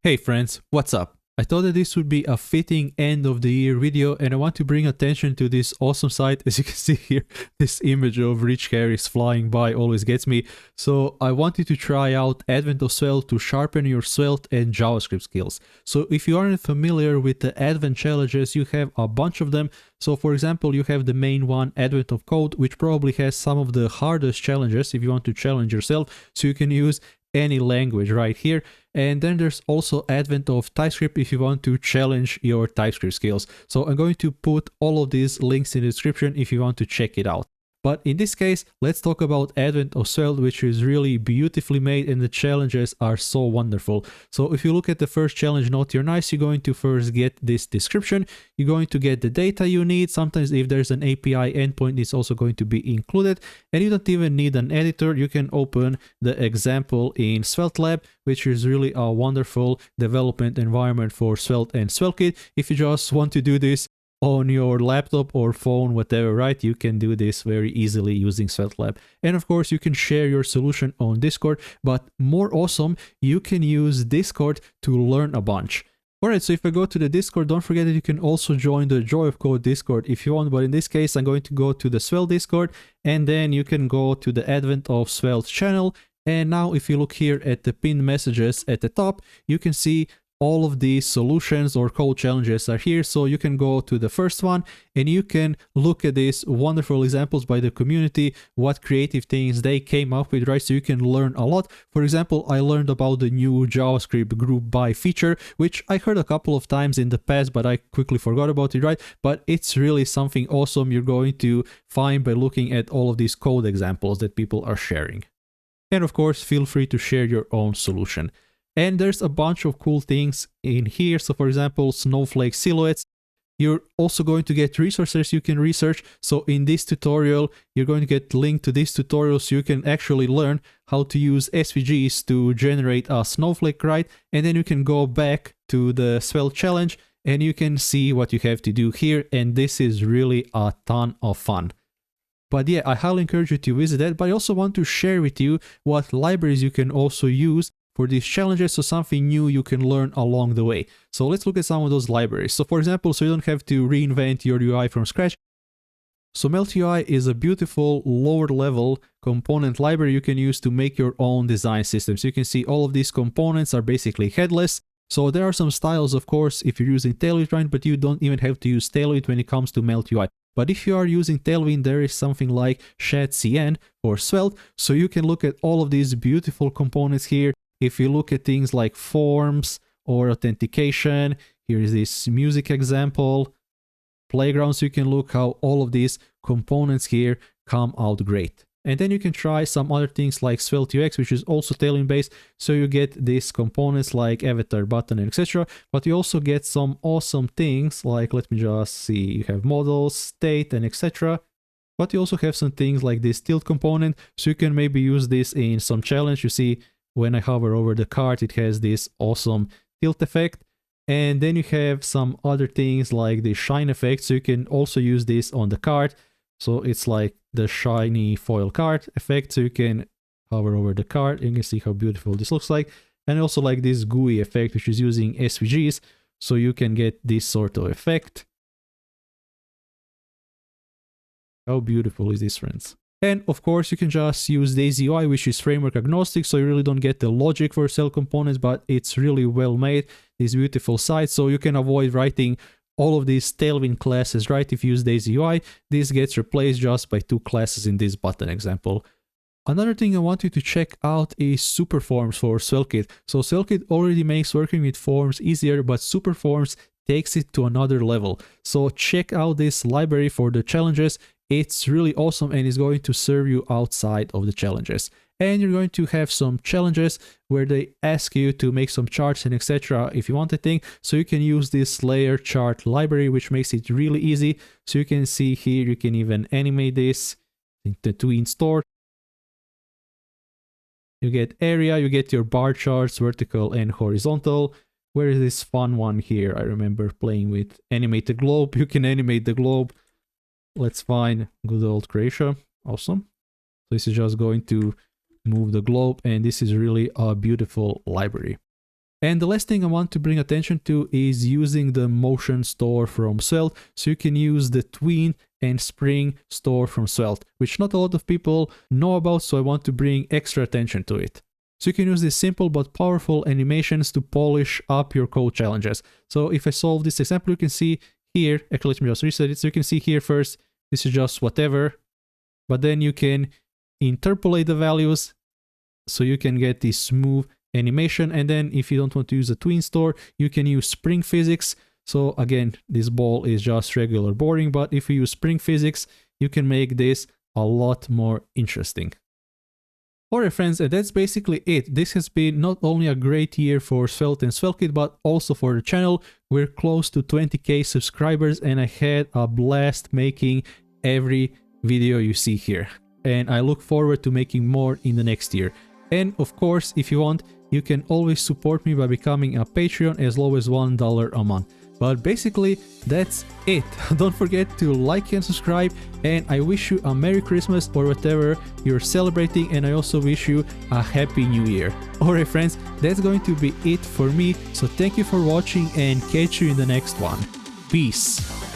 Hey friends, what's up? I thought that this would be a fitting end of the year video, and I want to bring attention to this awesome site. As you can see here, this image of rich Harris flying by always gets me. So I wanted to try out Advent of Svelte to sharpen your Svelte and JavaScript skills. So if you aren't familiar with the Advent challenges, you have a bunch of them. So for example, you have the main one, Advent of Code, which probably has some of the hardest challenges if you want to challenge yourself. So you can use any language right here. And then there's also Advent of TypeScript if you want to challenge your TypeScript skills. So I'm going to put all of these links in the description if you want to check it out. But in this case, let's talk about Advent of Svelte, which is really beautifully made and the challenges are so wonderful. So if you look at the first challenge, Naughty or Nice, you're going to first get this description. You're going to get the data you need. Sometimes if there's an API endpoint, it's also going to be included. And you don't even need an editor. You can open the example in Svelte Lab, which is really a wonderful development environment for Svelte and SvelteKit. If you just want to do this on your laptop or phone, whatever, right? You can do this very easily using Svelte Lab. And of course, you can share your solution on Discord, but more awesome, you can use Discord to learn a bunch. Alright, so if I go to the Discord, don't forget that you can also join the Joy of Code Discord if you want, but in this case, I'm going to go to the Svelte Discord, and then you can go to the Advent of Svelte channel. And now if you look here at the pinned messages at the top, you can see all of these solutions or code challenges are here. So you can go to the first one and you can look at these wonderful examples by the community, what creative things they came up with, right? So you can learn a lot. For example, I learned about the new JavaScript group by feature, which I heard a couple of times in the past, but I quickly forgot about it, right? But it's really something awesome you're going to find by looking at all of these code examples that people are sharing. And of course, feel free to share your own solution. And there's a bunch of cool things in here. So for example, snowflake silhouettes. You're also going to get resources you can research. So in this tutorial, you're going to get linked to this tutorial so you can actually learn how to use SVGs to generate a snowflake, right? And then you can go back to the Svelte challenge and you can see what you have to do here. And this is really a ton of fun. But yeah, I highly encourage you to visit that. But I also want to share with you what libraries you can also use for these challenges, so something new you can learn along the way. So let's look at some of those libraries. So for example, so you don't have to reinvent your UI from scratch. So Melt UI is a beautiful lower level component library you can use to make your own design systems. You can see all of these components are basically headless. So there are some styles, of course, if you're using Tailwind, right? But you don't even have to use Tailwind when it comes to Melt UI. But if you are using Tailwind, there is something like ShadCN or Svelte. So you can look at all of these beautiful components here. If you look at things like forms or authentication, here is this music example, playgrounds, you can look how all of these components here come out great. And then you can try some other things like Svelte UX, which is also Tailwind based. So you get these components like avatar, button, and etc. But you also get some awesome things like, let me just see, you have models, state, and etc. But you also have some things like this tilt component. So you can maybe use this in some challenge. You see, when I hover over the card, it has this awesome tilt effect. And then you have some other things like the shine effect. So you can also use this on the card. So it's like the shiny foil card effect. So you can hover over the card and you can see how beautiful this looks like. And also like this GUI effect, which is using SVGs. So you can get this sort of effect. How beautiful is this, friends? And of course, you can just use Daisy UI, which is framework agnostic, so you really don't get the logic for cell components, but it's really well made, this beautiful site, so you can avoid writing all of these Tailwind classes, right? If you use Daisy UI, this gets replaced just by 2 classes in this button example. Another thing I want you to check out is Superforms for SvelteKit. So SvelteKit already makes working with forms easier, but Superforms takes it to another level. So check out this library for the challenges. It's really awesome and is going to serve you outside of the challenges. And you're going to have some challenges where they ask you to make some charts and etc. if you want a thing. So you can use this layer chart library, which makes it really easy. So you can see here, you can even animate this to install. You get area, you get your bar charts, vertical and horizontal. Where is this fun one here? I remember playing with animate the globe. You can animate the globe. Let's find good old Croatia. Awesome. So this is just going to move the globe, and this is really a beautiful library. And the last thing I want to bring attention to is using the Motion store from Svelte. So you can use the Tween and Spring store from Svelte, which not a lot of people know about, so I want to bring extra attention to it. So you can use these simple but powerful animations to polish up your code challenges. So if I solve this example, you can see here, actually let me just reset it, so you can see here first, this is just whatever, but then you can interpolate the values so you can get this smooth animation. And then if you don't want to use the Tween store, you can use Spring Physics. So again, this ball is just regular boring, but if you use Spring Physics, you can make this a lot more interesting. Alright friends, and that's basically it. This has been not only a great year for Svelte and SvelteKit, but also for the channel. We're close to 20k subscribers and I had a blast making every video you see here. And I look forward to making more in the next year. And of course, if you want, you can always support me by becoming a Patreon as low as $1 a month. But basically, that's it. Don't forget to like and subscribe, and I wish you a Merry Christmas or whatever you're celebrating, and I also wish you a Happy New Year. Alright friends, that's going to be it for me, so thank you for watching and catch you in the next one. Peace!